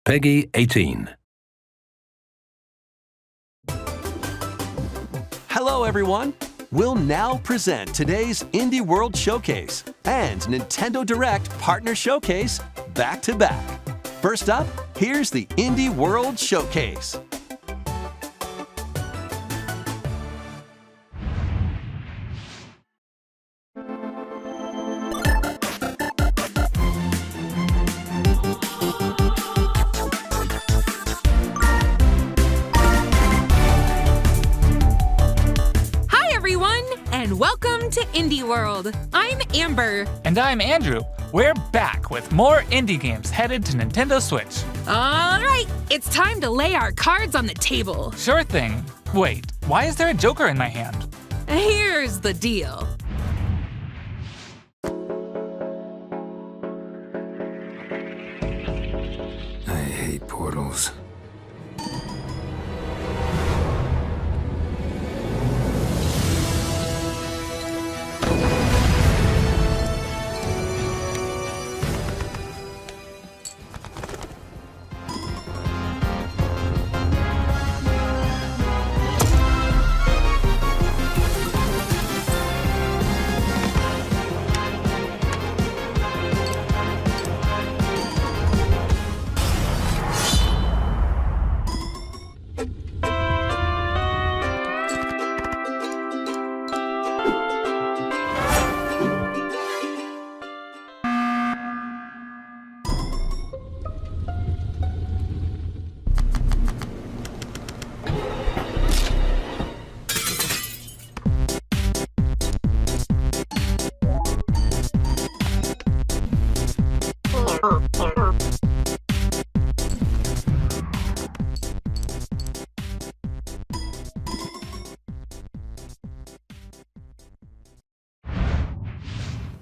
Peggy 18. Hello everyone! We'll now present today's Indie World Showcase and Nintendo Direct Partner Showcase back to back. First up, here's the Indie World Showcase. Welcome to Indie World. I'm Amber. And I'm Andrew. We're back with more indie games headed to Nintendo Switch. All right, it's time to lay our cards on the table. Sure thing. Wait, why is there a Joker in my hand? Here's the deal. I hate portals.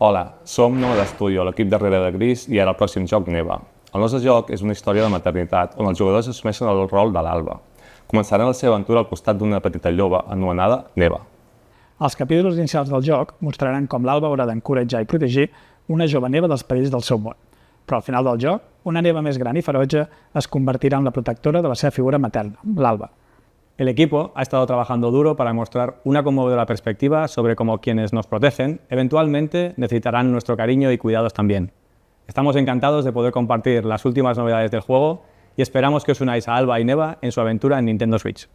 Hola, som Nova d'Estudio, l'equip darrere de Gris i ara el pròxim joc Neva. El nostre joc és una història de maternitat on els jugadors assumeixen el rol de l'Alba. Començaran la seva aventura al costat d'una petita lloba anomenada Neva. Els capítols inicials del joc mostraran com l'Alba haurà d'encoratjar i protegir una jove Neva dels perills del seu món. Però al final del joc, una Neva més gran i ferotge es convertirà en la protectora de la seva figura materna, l'Alba. El equipo ha estado trabajando duro para mostrar una conmovedora perspectiva sobre cómo quienes nos protegen eventualmente necesitarán nuestro cariño y cuidados también. Estamos encantados de poder compartir las últimas novedades del juego y esperamos que os unáis a Alba y Neva en su aventura en Nintendo Switch.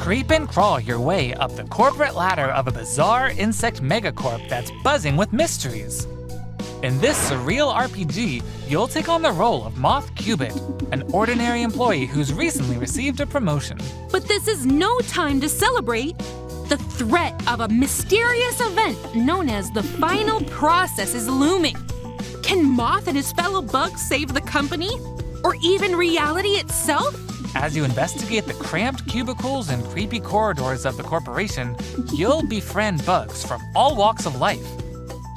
Creep and crawl your way up the corporate ladder of a bizarre insect megacorp that's buzzing with mysteries. In this surreal RPG, you'll take on the role of Moth Kubit, an ordinary employee who's recently received a promotion. But this is no time to celebrate. The threat of a mysterious event known as the final process is looming. Can Moth and his fellow bugs save the company? Or even reality itself? As you investigate the cramped cubicles and creepy corridors of the corporation, you'll befriend bugs from all walks of life,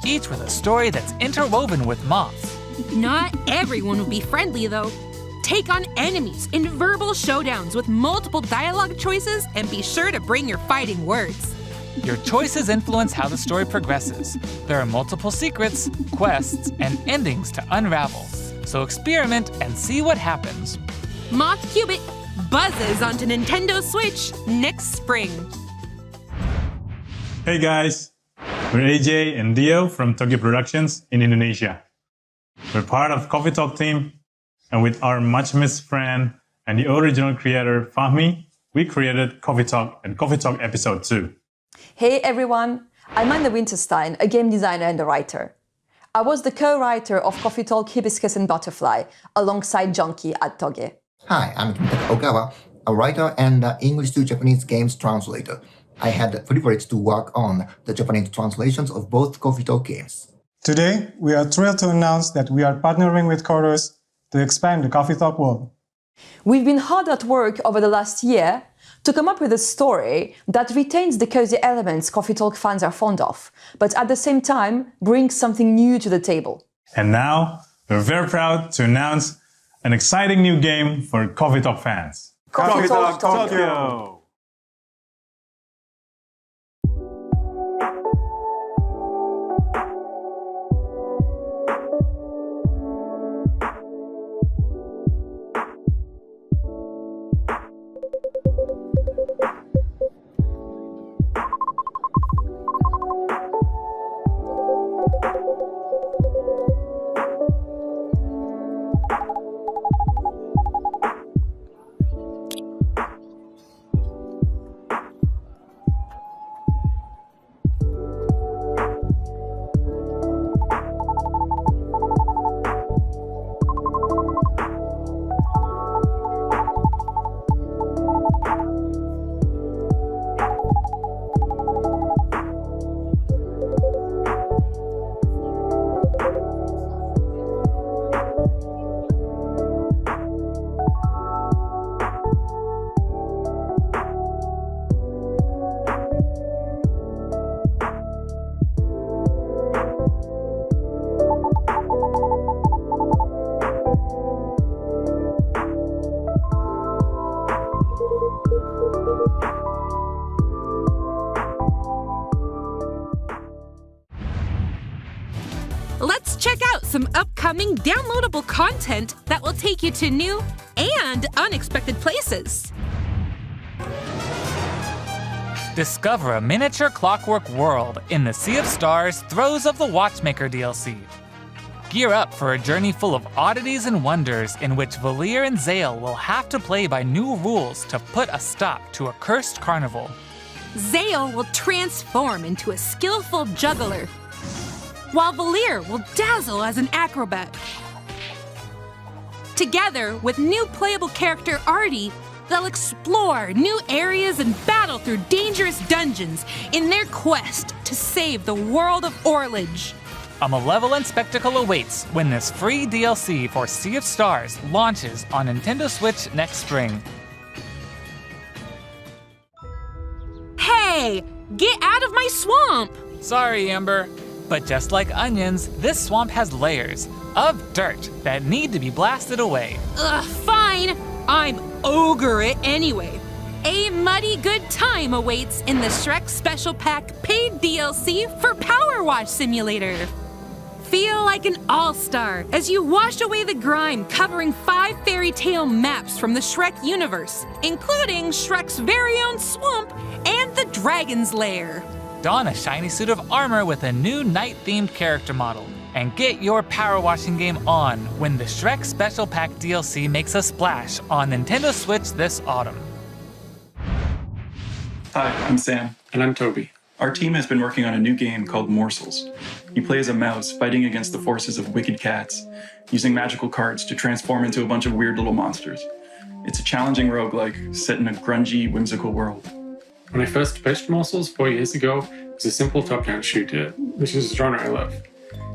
each with a story that's interwoven with moths. Not everyone will be friendly, though. Take on enemies in verbal showdowns with multiple dialogue choices, and be sure to bring your fighting words. Your choices influence how the story progresses. There are multiple secrets, quests, and endings to unravel. So experiment and see what happens. Moth Kubit buzzes onto Nintendo Switch next spring. Hey guys, we're AJ and Dio from Tokyo Productions in Indonesia. We're part of Coffee Talk team, and with our much missed friend and the original creator, Fahmi, we created Coffee Talk and Coffee Talk Episode 2. Hey everyone, I'm Anna Winterstein, a game designer and a writer. I was the co-writer of Coffee Talk, Hibiscus and Butterfly, alongside Junkie at Toge. Hi, I'm Kimitaka Ogawa, a writer and English to Japanese games translator. I had the privilege to work on the Japanese translations of both Coffee Talk games. Today, we are thrilled to announce that we are partnering with Chorus to expand the Coffee Talk world. We've been hard at work over the last year to come up with a story that retains the cozy elements Coffee Talk fans are fond of, but at the same time brings something new to the table. And now, we're very proud to announce an exciting new game for Coffee Talk fans. Coffee Talk Tokyo! Let's check out some upcoming downloadable content that will take you to new and unexpected places. Discover a miniature clockwork world in the Sea of Stars Throes of the Watchmaker DLC. Gear up for a journey full of oddities and wonders in which Valir and Zale will have to play by new rules to put a stop to a cursed carnival. Zale will transform into a skillful juggler, while Valir will dazzle as an acrobat. Together with new playable character Artie, they'll explore new areas and battle through dangerous dungeons in their quest to save the world of Orlage. A malevolent spectacle awaits when this free DLC for Sea of Stars launches on Nintendo Switch next spring. Hey, get out of my swamp! Sorry, Amber. But just like onions, this swamp has layers of dirt that need to be blasted away. Ugh, fine. I'm ogre it anyway. A muddy good time awaits in the Shrek Special Pack paid DLC for PowerWash Simulator. Feel like an all-star as you wash away the grime covering 5 fairy tale maps from the Shrek universe, including Shrek's very own swamp and the Dragon's Lair. Don a shiny suit of armor with a new night-themed character model, and get your power washing game on when the Shrek Special Pack DLC makes a splash on Nintendo Switch this autumn. Hi, I'm Sam. And I'm Toby. Our team has been working on a new game called Morsels. You play as a mouse fighting against the forces of wicked cats, using magical cards to transform into a bunch of weird little monsters. It's a challenging roguelike set in a grungy, whimsical world. When I first pitched Morsels 4 years ago, it was a simple top-down shooter, which is a genre I love.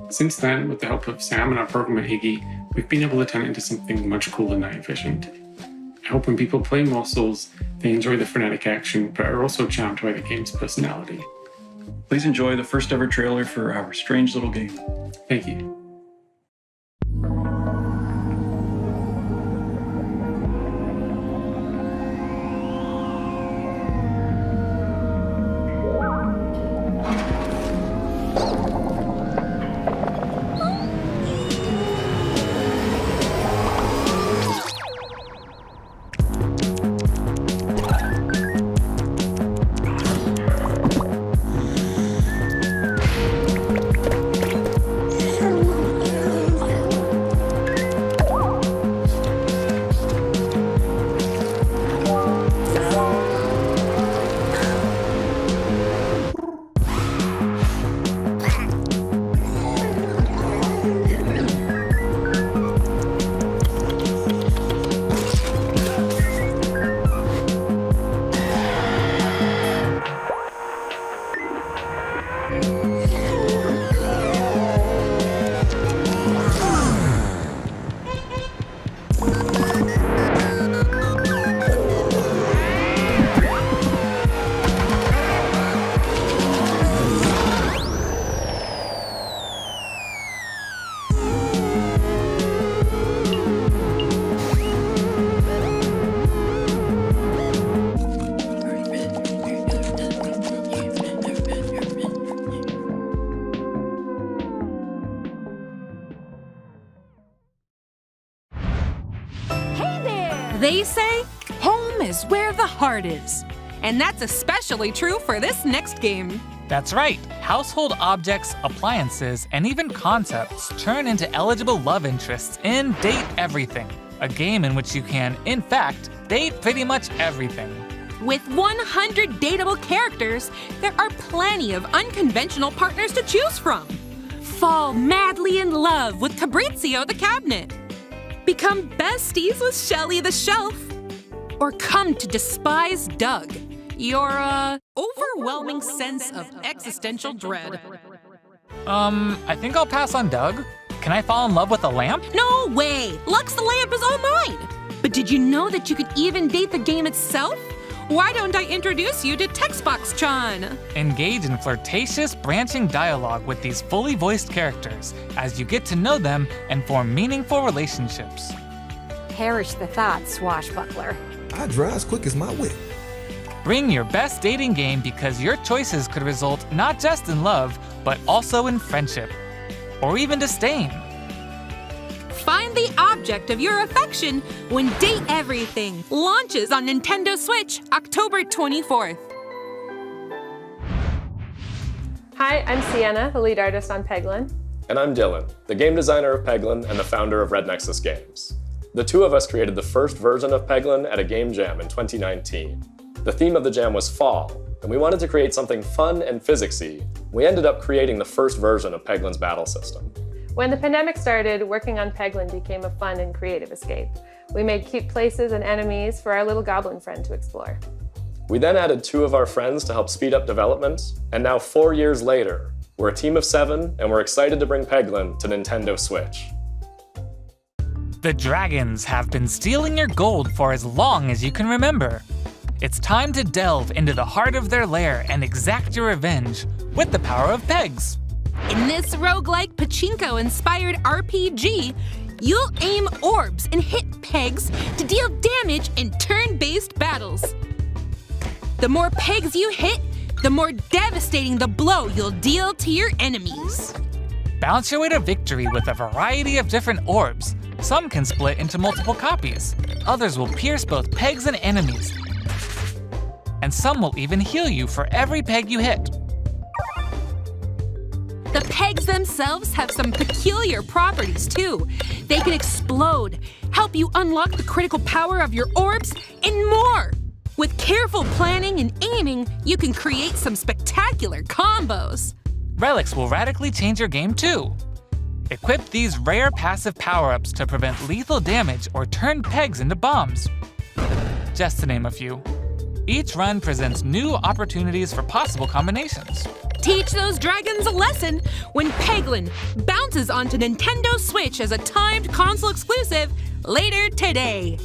Since then, with the help of Sam and our programmer Iggy, we've been able to turn it into something much cooler than Envisioned. I hope when people play Morsels, they enjoy the frenetic action, but are also charmed by the game's personality. Please enjoy the first ever trailer for our strange little game. Thank you. They say home is where the heart is. And that's especially true for this next game. That's right. Household objects, appliances, and even concepts turn into eligible love interests in Date Everything, a game in which you can, in fact, date pretty much everything. With 100 dateable characters, there are plenty of unconventional partners to choose from. Fall madly in love with Fabrizio the cabinet. Become besties with Shelly the shelf. Or come to despise Doug, your, overwhelming sense of existential dread. I think I'll pass on Doug. Can I fall in love with a lamp? No way! Lux the lamp is all mine! But did you know that you could even date the game itself? Why don't I introduce you to Textbox-chan? Engage in flirtatious, branching dialogue with these fully voiced characters as you get to know them and form meaningful relationships. Perish the thought, swashbuckler. I drive as quick as my whip. Bring your best dating game because your choices could result not just in love, but also in friendship. Or even disdain. Find the object of your affection when Date Everything launches on Nintendo Switch October 24th. Hi, I'm Sienna, the lead artist on Peglin. And I'm Dylan, the game designer of Peglin and the founder of Red Nexus Games. The two of us created the first version of Peglin at a game jam in 2019. The theme of the jam was fall, and we wanted to create something fun and physicsy. We ended up creating the first version of Peglin's battle system. When the pandemic started, working on Peglin became a fun and creative escape. We made cute places and enemies for our little goblin friend to explore. We then added 2 of our friends to help speed up development, and now 4 years later, we're a team of 7, and we're excited to bring Peglin to Nintendo Switch. The dragons have been stealing your gold for as long as you can remember. It's time to delve into the heart of their lair and exact your revenge with the power of pegs. In this roguelike pachinko-inspired RPG, you'll aim orbs and hit pegs to deal damage in turn-based battles. The more pegs you hit, the more devastating the blow you'll deal to your enemies. Bounce your way to victory with a variety of different orbs. Some can split into multiple copies. Others will pierce both pegs and enemies. And some will even heal you for every peg you hit. The pegs themselves have some peculiar properties too. They can explode, help you unlock the critical power of your orbs, and more. With careful planning and aiming, you can create some spectacular combos. Relics will radically change your game too. Equip these rare passive power-ups to prevent lethal damage or turn pegs into bombs. Just to name a few. Each run presents new opportunities for possible combinations. Teach those dragons a lesson when Peglin bounces onto Nintendo Switch as a timed console exclusive later today.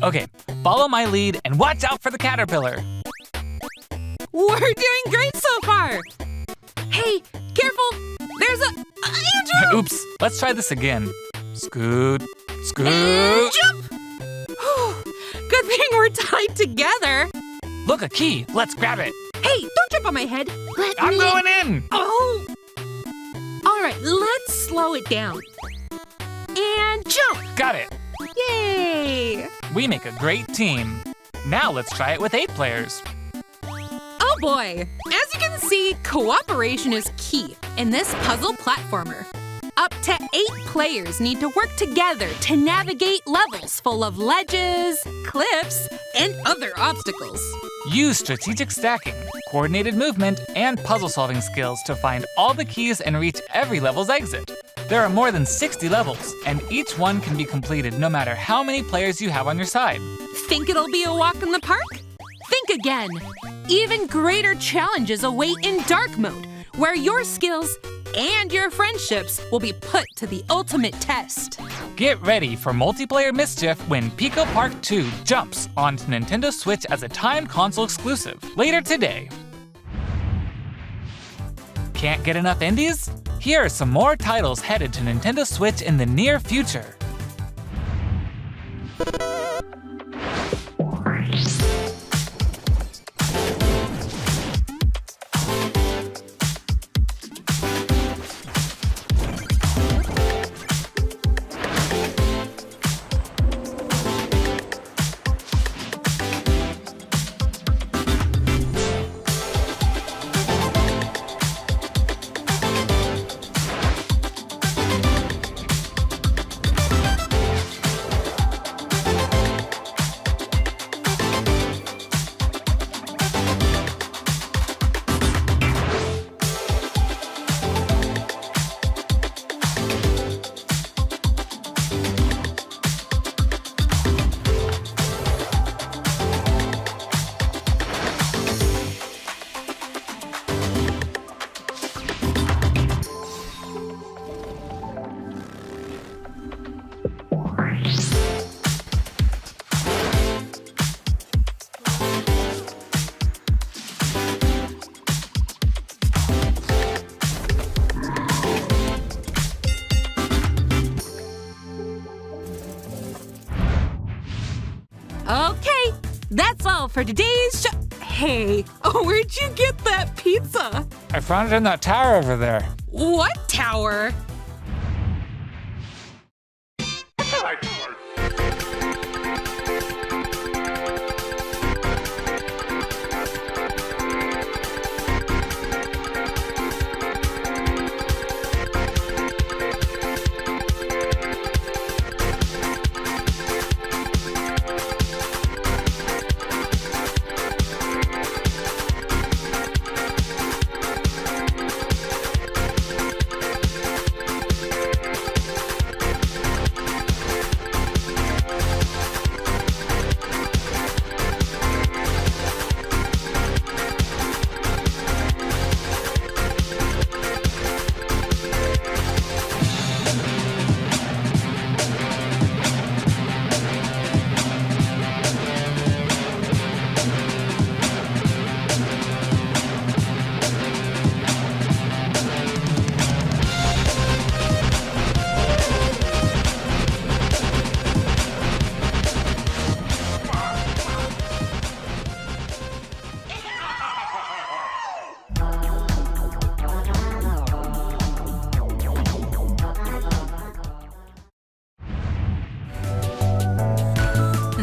Okay, follow my lead and watch out for the caterpillar. We're doing great so far. Hey, careful! There's a Andrew! Oops, let's try this again. Scoot, scoot. And jump! Good thing we're tied together. Look, a key. Let's grab it. Hey, don't jump on my head. I'm going in. Oh! All right, let's slow it down. And jump! Got it. Yay! We make a great team. Now let's try it with 8 players. Oh boy! As you can see, cooperation is key in this puzzle platformer. Up to 8 players need to work together to navigate levels full of ledges, cliffs, and other obstacles. Use strategic stacking, coordinated movement, and puzzle-solving skills to find all the keys and reach every level's exit. There are more than 60 levels, and each one can be completed no matter how many players you have on your side. Think it'll be a walk in the park? Think again. Even greater challenges await in Dark Mode, where your skills and your friendships will be put to the ultimate test. Get ready for multiplayer mischief when PICO Park 2 jumps onto Nintendo Switch as a timed console exclusive later today. Can't get enough indies? Here are some more titles headed to Nintendo Switch in the near future. Okay, that's all for today's show. Hey, where'd you get that pizza? I found it in that tower over there. What tower?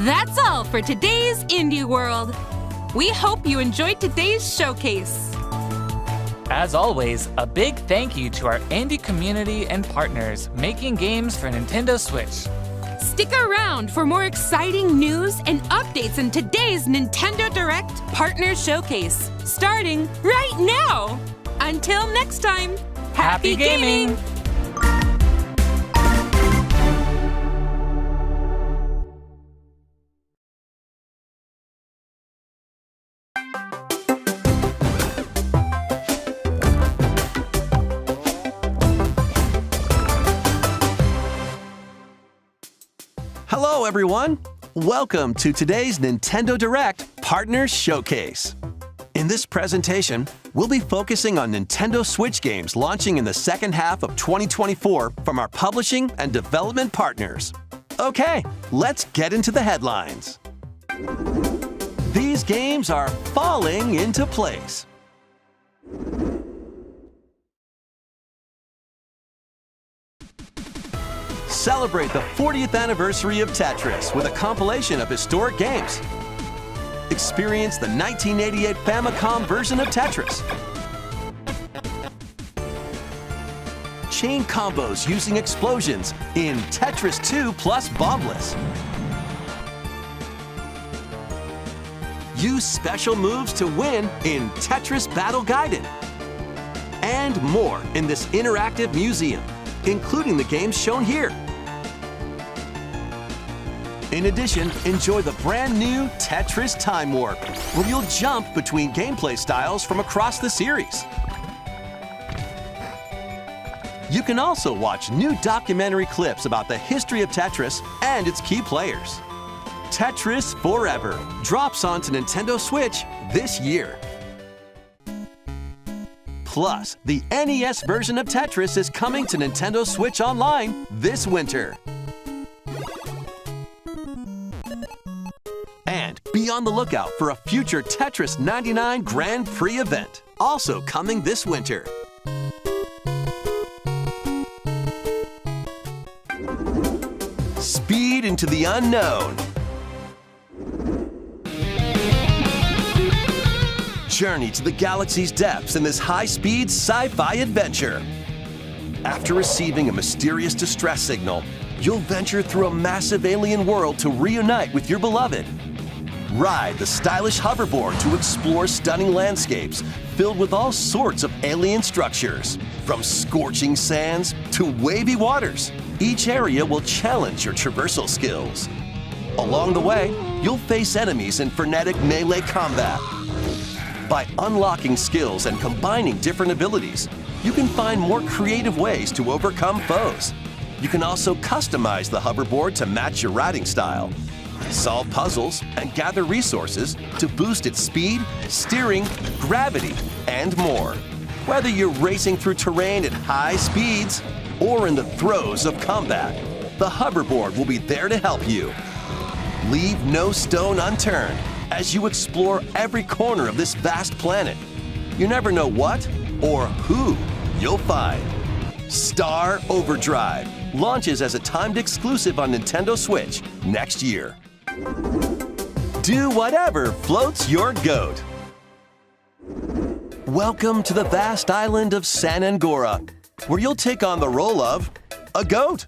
That's all for today's Indie World. We hope you enjoyed today's showcase. As always, a big thank you to our indie community and partners making games for Nintendo Switch. Stick around for more exciting news and updates in today's Nintendo Direct Partner Showcase, starting right now. Until next time, happy gaming! Hello, everyone. Welcome to today's Nintendo Direct Partner Showcase. In this presentation, we'll be focusing on Nintendo Switch games launching in the second half of 2024 from our publishing and development partners. Okay, let's get into the headlines. These games are falling into place. Celebrate the 40th anniversary of Tetris with a compilation of historic games. Experience the 1988 Famicom version of Tetris. Chain combos using explosions in Tetris 2 plus Bombless. Use special moves to win in Tetris Battle Gaiden. And more in this interactive museum. including the games shown here. In addition, enjoy the brand new Tetris Time Warp, where you'll jump between gameplay styles from across the series. You can also watch new documentary clips about the history of Tetris and its key players. Tetris Forever drops onto Nintendo Switch this year. Plus, the NES version of Tetris is coming to Nintendo Switch Online this winter. And be on the lookout for a future Tetris 99 Grand Prix event, also coming this winter. Speed into the unknown. Journey to the galaxy's depths in this high-speed sci-fi adventure. After receiving a mysterious distress signal, you'll venture through a massive alien world to reunite with your beloved. Ride the stylish hoverboard to explore stunning landscapes filled with all sorts of alien structures, from scorching sands to wavy waters. Each area will challenge your traversal skills. Along the way, you'll face enemies in frenetic melee combat. By unlocking skills and combining different abilities, you can find more creative ways to overcome foes. You can also customize the hoverboard to match your riding style, solve puzzles, and gather resources to boost its speed, steering, gravity, and more. Whether you're racing through terrain at high speeds or in the throes of combat, the hoverboard will be there to help you. Leave no stone unturned as you explore every corner of this vast planet. You never know what or who you'll find. Star Overdrive launches as a timed exclusive on Nintendo Switch next year. Do whatever floats your goat. Welcome to the vast island of San Angora, where you'll take on the role of a goat.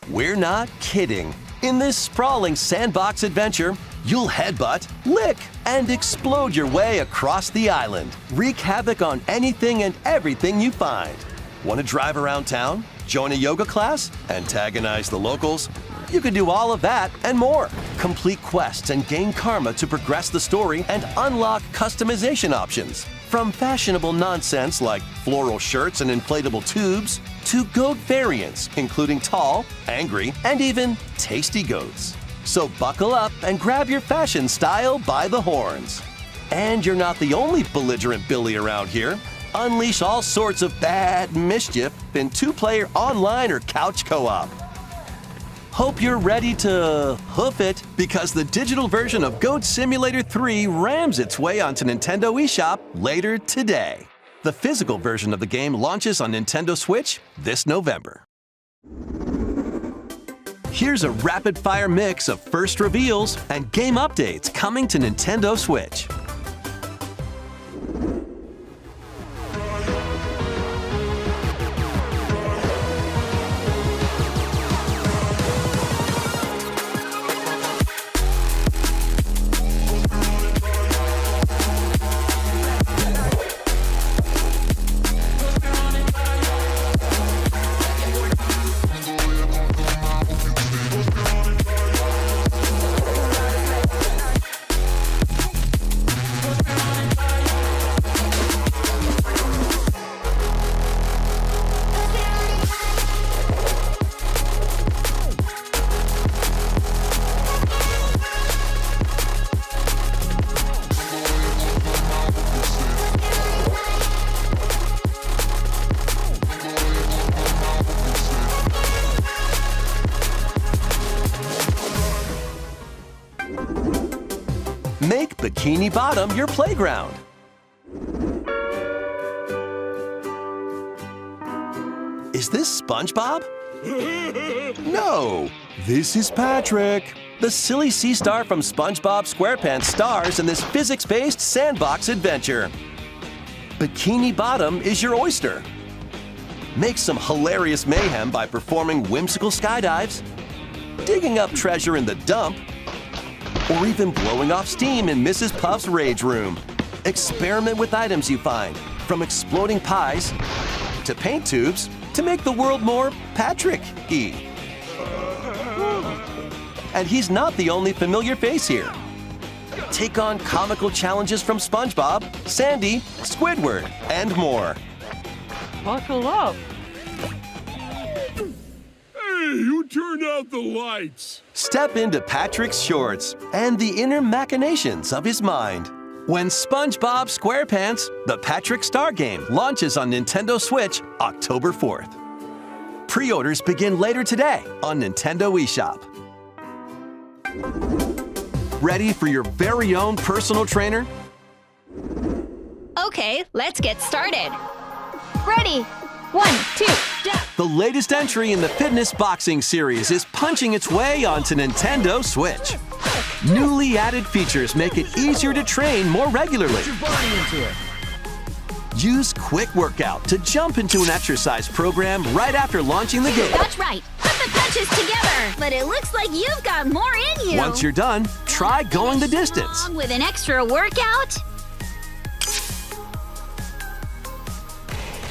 We're not kidding. In this sprawling sandbox adventure, you'll headbutt, lick, and explode your way across the island. Wreak havoc on anything and everything you find. Want to drive around town, join a yoga class, antagonize the locals? You can do all of that and more. Complete quests and gain karma to progress the story and unlock customization options. From fashionable nonsense like floral shirts and inflatable tubes, to goat variants, including tall, angry, and even tasty goats. So buckle up and grab your fashion style by the horns. And you're not the only belligerent Billy around here. Unleash all sorts of bad mischief in two-player online or couch co-op. Hope you're ready to hoof it, because the digital version of Goat Simulator 3 rams its way onto Nintendo eShop later today. The physical version of the game launches on Nintendo Switch this November. Here's a rapid-fire mix of first reveals and game updates coming to Nintendo Switch. Make Bikini Bottom your playground. Is this SpongeBob? No, this is Patrick. The silly sea star from SpongeBob SquarePants stars in this physics-based sandbox adventure. Bikini Bottom is your oyster. Make some hilarious mayhem by performing whimsical skydives, digging up treasure in the dump, or even blowing off steam in Mrs. Puff's rage room. Experiment with items you find, from exploding pies to paint tubes to make the world more Patrick-y. And he's not the only familiar face here. Take on comical challenges from SpongeBob, Sandy, Squidward, and more. Buckle up. Hey, who turned out the lights? Step into Patrick's shorts and the inner machinations of his mind. When SpongeBob SquarePants, the Patrick Star game, launches on Nintendo Switch October 4th. Pre-orders begin later today on Nintendo eShop. Ready for your very own personal trainer? Okay, let's get started. Ready? 1, 2, jump! The latest entry in the fitness boxing series is punching its way onto Nintendo Switch. Newly added features make it easier to train more regularly. Put your body into it. Use Quick Workout to jump into an exercise program right after launching the game. That's right. Put the punches together. But it looks like you've got more in you. Once you're done, try going the distance. With an extra workout?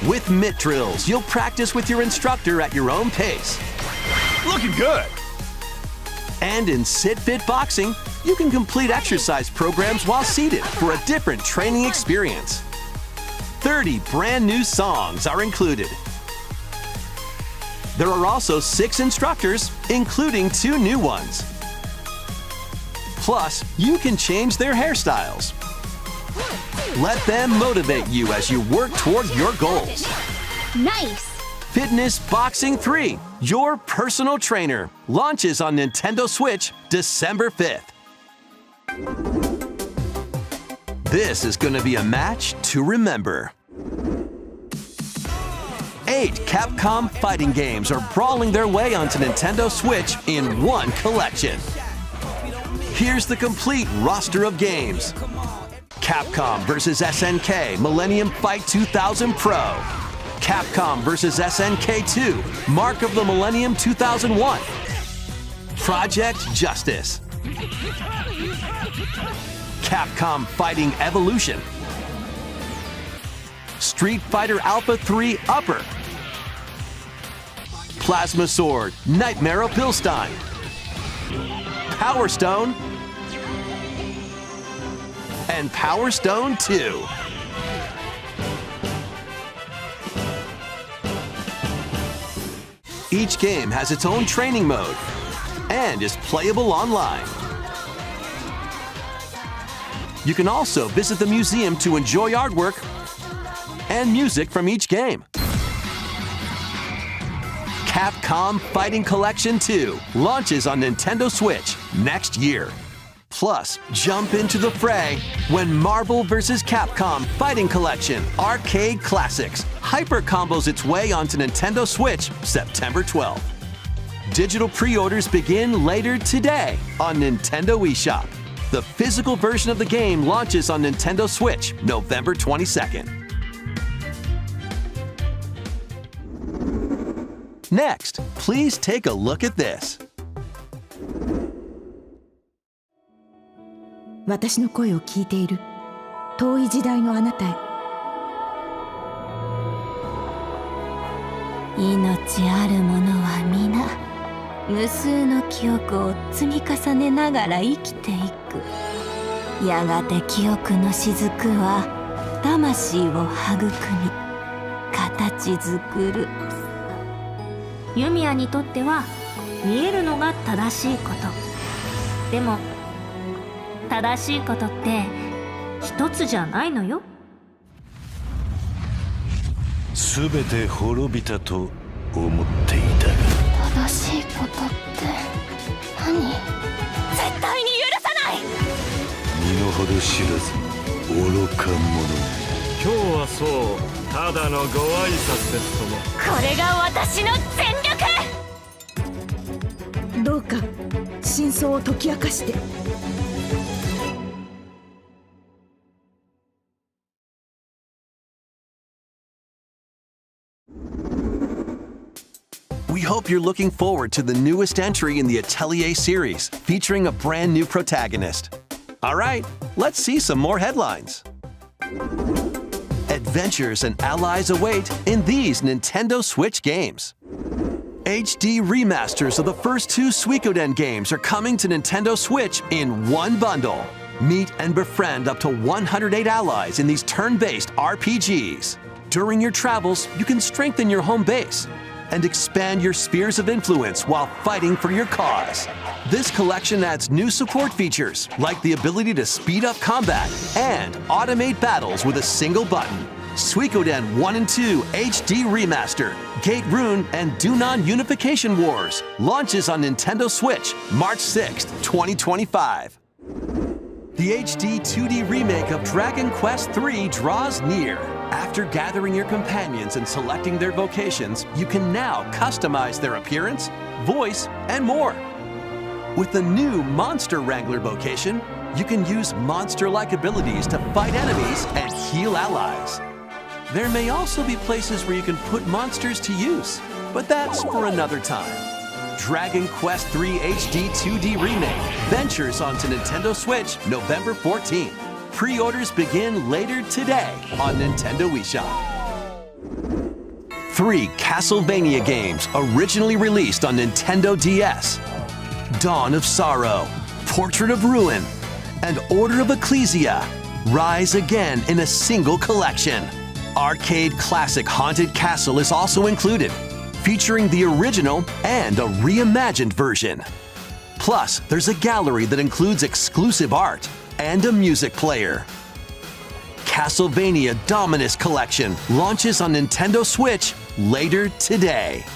With mitt drills, you'll practice with your instructor at your own pace. Looking good. And in Sit Fit Boxing, you can complete exercise programs while seated for a different training experience. 30 brand new songs are included. There are also 6 instructors, including 2 new ones. Plus, you can change their hairstyles. Let them motivate you as you work toward your goals. Nice! Fitness Boxing 3, your personal trainer, launches on Nintendo Switch December 5th. This is going to be a match to remember. 8 Capcom fighting games are brawling their way onto Nintendo Switch in one collection. Here's the complete roster of games. Capcom vs. SNK Millennium Fight 2000 Pro. Capcom vs. SNK 2 Mark of the Millennium 2001. Project Justice. Capcom Fighting Evolution. Street Fighter Alpha 3 Upper. Plasma Sword Nightmare of Bilstein. Power Stone. And Power Stone 2. Each game has its own training mode and is playable online. You can also visit the museum to enjoy artwork and music from each game. Capcom Fighting Collection 2 launches on Nintendo Switch next year. Plus, jump into the fray when Marvel vs. Capcom Fighting Collection Arcade Classics hyper combos its way onto Nintendo Switch September 12th. Digital pre-orders begin later today on Nintendo eShop. The physical version of the game launches on Nintendo Switch November 22nd. Next, please take a look at this. 私の声を聞いている遠い時代のあなたへ命ある者は皆無数の記憶を積み重ねながら生きていくやがて記憶の雫は魂を育み形作るユミヤにとっては見えるのが正しいことでも正しいことって一つじゃないのよすべて滅びたと思っていたが正しいことって何？絶対に許さない身の程知らず愚か者今日はそうただのご挨拶ですともこれが私の全力どうか真相を解き明かして We hope you're looking forward to the newest entry in the Atelier series, featuring a brand new protagonist. All right, let's see some more headlines. adventures and allies await in these Nintendo Switch games. HD remasters of the first 2 Suikoden games are coming to Nintendo Switch in one bundle. Meet and befriend up to 108 allies in these turn-based RPGs. During your travels, you can strengthen your home base and expand your spheres of influence while fighting for your cause. This collection adds new support features, like the ability to speed up combat and automate battles with a single button. Suikoden 1 and 2 HD Remaster, Gate Rune, and Dunan Unification Wars launches on Nintendo Switch March 6, 2025. The HD 2D remake of Dragon Quest III draws near. After gathering your companions and selecting their vocations, you can now customize their appearance, voice, and more. With the new Monster Wrangler vocation, you can use monster-like abilities to fight enemies and heal allies. There may also be places where you can put monsters to use, but that's for another time. Dragon Quest III HD 2D Remake ventures onto Nintendo Switch November 14th. Pre-orders begin later today on Nintendo eShop. 3 Castlevania games originally released on Nintendo DS. Dawn of Sorrow, Portrait of Rune, and Order of Ecclesia rise again in a single collection. Arcade classic Haunted Castle is also included, featuring the original and a reimagined version. Plus, there's a gallery that includes exclusive art and a music player. Castlevania Dominus Collection launches on Nintendo Switch later today.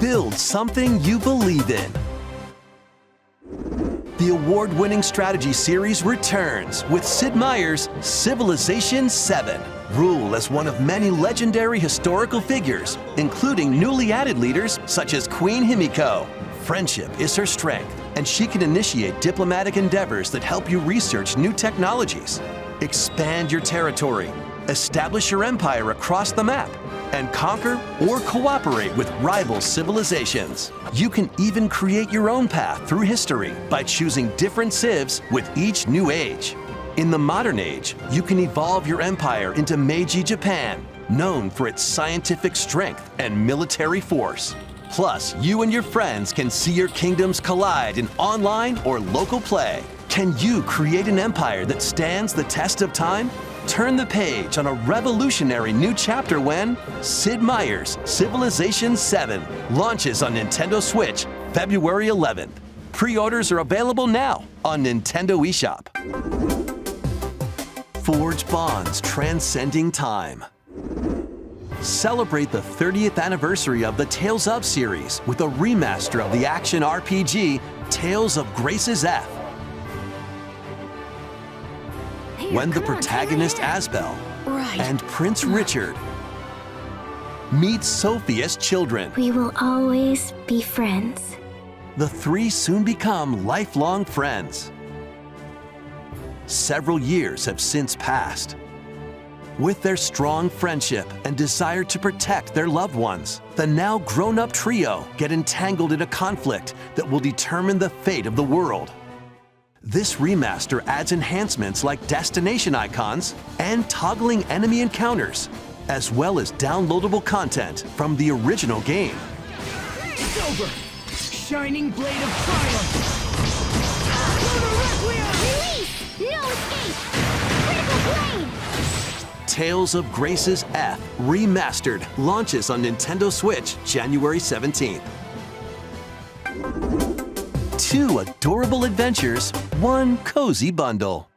Build something you believe in. The award-winning strategy series returns with Sid Meier's Civilization VII. Rule as one of many legendary historical figures, including newly added leaders such as Queen Himiko. Friendship is her strength, and she can initiate diplomatic endeavors that help you research new technologies, expand your territory, establish your empire across the map, and conquer or cooperate with rival civilizations. You can even create your own path through history by choosing different civs with each new age. In the modern age, you can evolve your empire into Meiji Japan, known for its scientific strength and military force. Plus, you and your friends can see your kingdoms collide in online or local play. Can you create an empire that stands the test of time? Turn the page on a revolutionary new chapter when Sid Meier's Civilization VII launches on Nintendo Switch February 11th. Pre-orders are available now on Nintendo eShop. Forge bonds transcending time. Celebrate the 30th anniversary of the Tales of series with a remaster of the action RPG Tales of Grace's F. When the protagonist Asbel and Prince Richard meet Sophia's children, We will always be friends. the 3 soon become lifelong friends. Several years have since passed. With their strong friendship and desire to protect their loved ones, the now grown-up trio get entangled in a conflict that will determine the fate of the world. This remaster adds enhancements like destination icons and toggling enemy encounters, as well as downloadable content from the original game. It's over! Shining blade of triumph! Release! No escape! Critical blade! Tales of Grace's F Remastered launches on Nintendo Switch January 17th. 2 adorable adventures, 1 cozy bundle.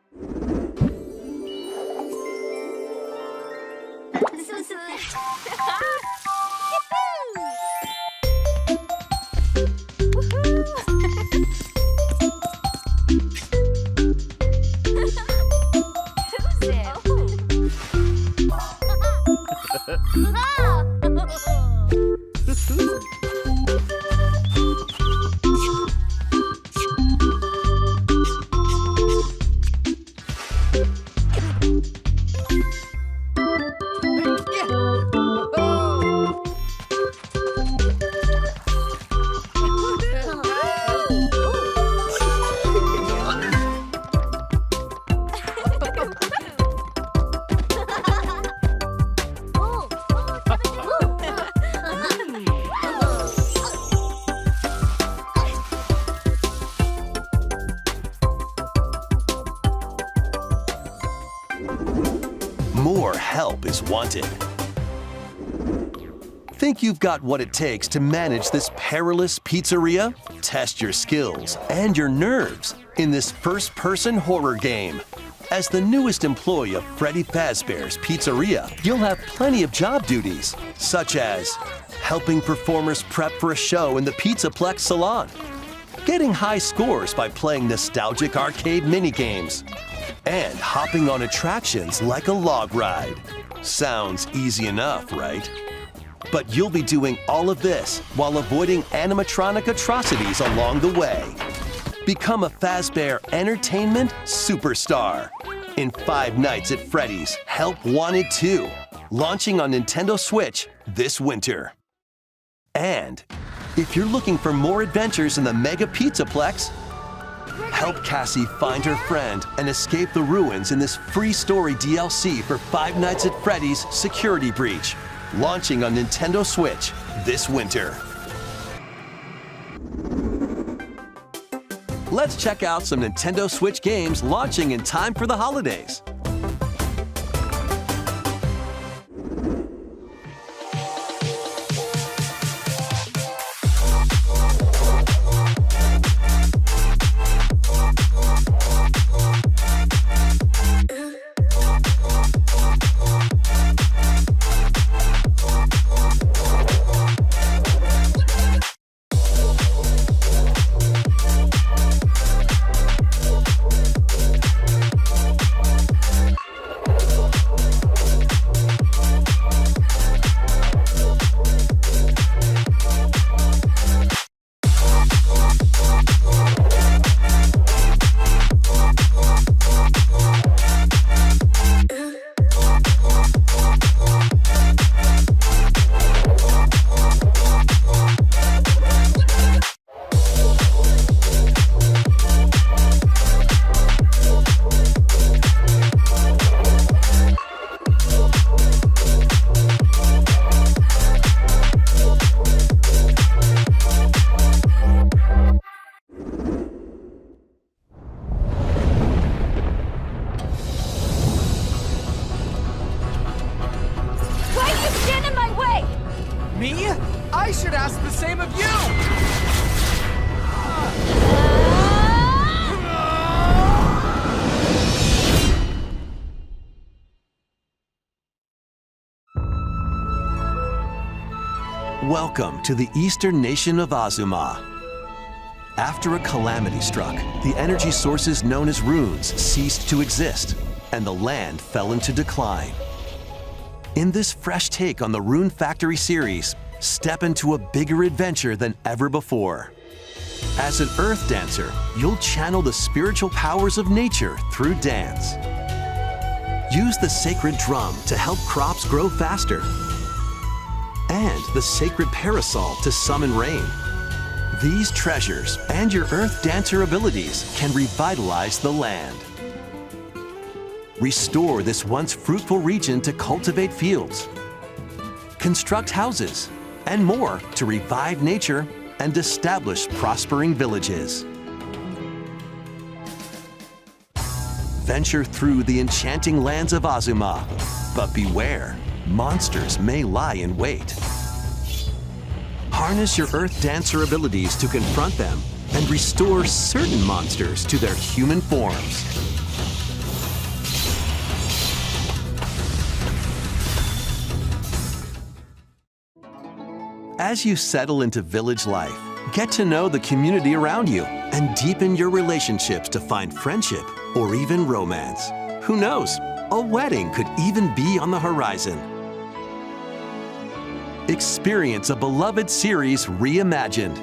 your help is wanted. Think you've got what it takes to manage this perilous pizzeria? Test your skills and your nerves in this first-person horror game. As the newest employee of Freddy Fazbear's Pizzeria, you'll have plenty of job duties, such as helping performers prep for a show in the Pizzaplex salon, getting high scores by playing nostalgic arcade minigames, and hopping on attractions like a log ride. Sounds easy enough, right? But you'll be doing all of this while avoiding animatronic atrocities along the way. Become a Fazbear Entertainment superstar in 5 Nights at Freddy's Help Wanted 2, launching on Nintendo Switch this winter. And if you're looking for more adventures in the Mega Pizzaplex, help Cassie find her friend and escape the ruins in this free story DLC for 5 Nights at Freddy's Security Breach, launching on Nintendo Switch this winter. Let's check out some Nintendo Switch games launching in time for the holidays. Welcome to the eastern nation of Azuma. After a calamity struck, the energy sources known as runes ceased to exist, and the land fell into decline. In this fresh take on the Rune Factory series, step into a bigger adventure than ever before. As an earth dancer, you'll channel the spiritual powers of nature through dance. Use the sacred drum to help crops grow faster, and the sacred parasol to summon rain. These treasures and your earth dancer abilities can revitalize the land. Restore this once fruitful region to cultivate fields, construct houses, and more to revive nature and establish prospering villages. Venture through the enchanting lands of Azuma, but beware, monsters may lie in wait. Harness your Earth Dancer abilities to confront them and restore certain monsters to their human forms. As you settle into village life, get to know the community around you and deepen your relationships to find friendship or even romance. Who knows? A wedding could even be on the horizon. Experience a beloved series reimagined.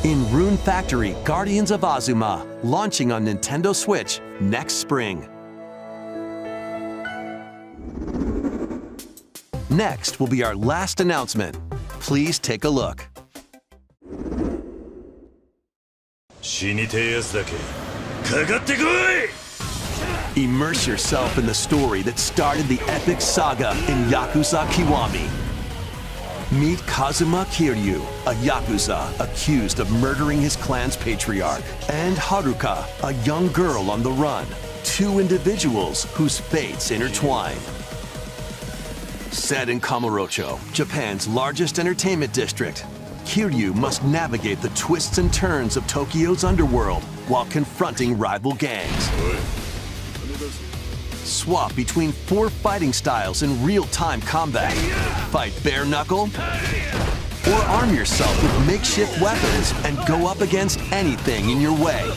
In Rune Factory Guardians of Azuma, launching on Nintendo Switch next spring. Next will be our last announcement. Please take a look. Immerse yourself in the story that started the epic saga in Yakuza Kiwami. Meet Kazuma Kiryu, a Yakuza accused of murdering his clan's patriarch, and Haruka, a young girl on the run. two individuals whose fates intertwine. Set in Kamurocho, Japan's largest entertainment district, Kiryu must navigate the twists and turns of Tokyo's underworld while confronting rival gangs. Swap between 4 fighting styles in real-time combat. Fight bare knuckle, or arm yourself with makeshift weapons and go up against anything in your way.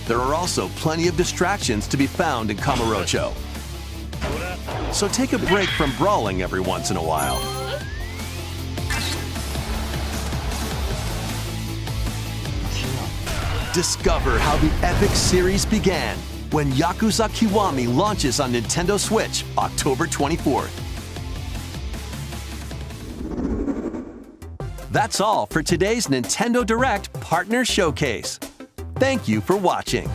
There are also plenty of distractions to be found in Kamurocho. So take a break from brawling every once in a while. Discover how the epic series began when Yakuza Kiwami launches on Nintendo Switch October 24th. That's all for today's Nintendo Direct Partner Showcase. Thank you for watching.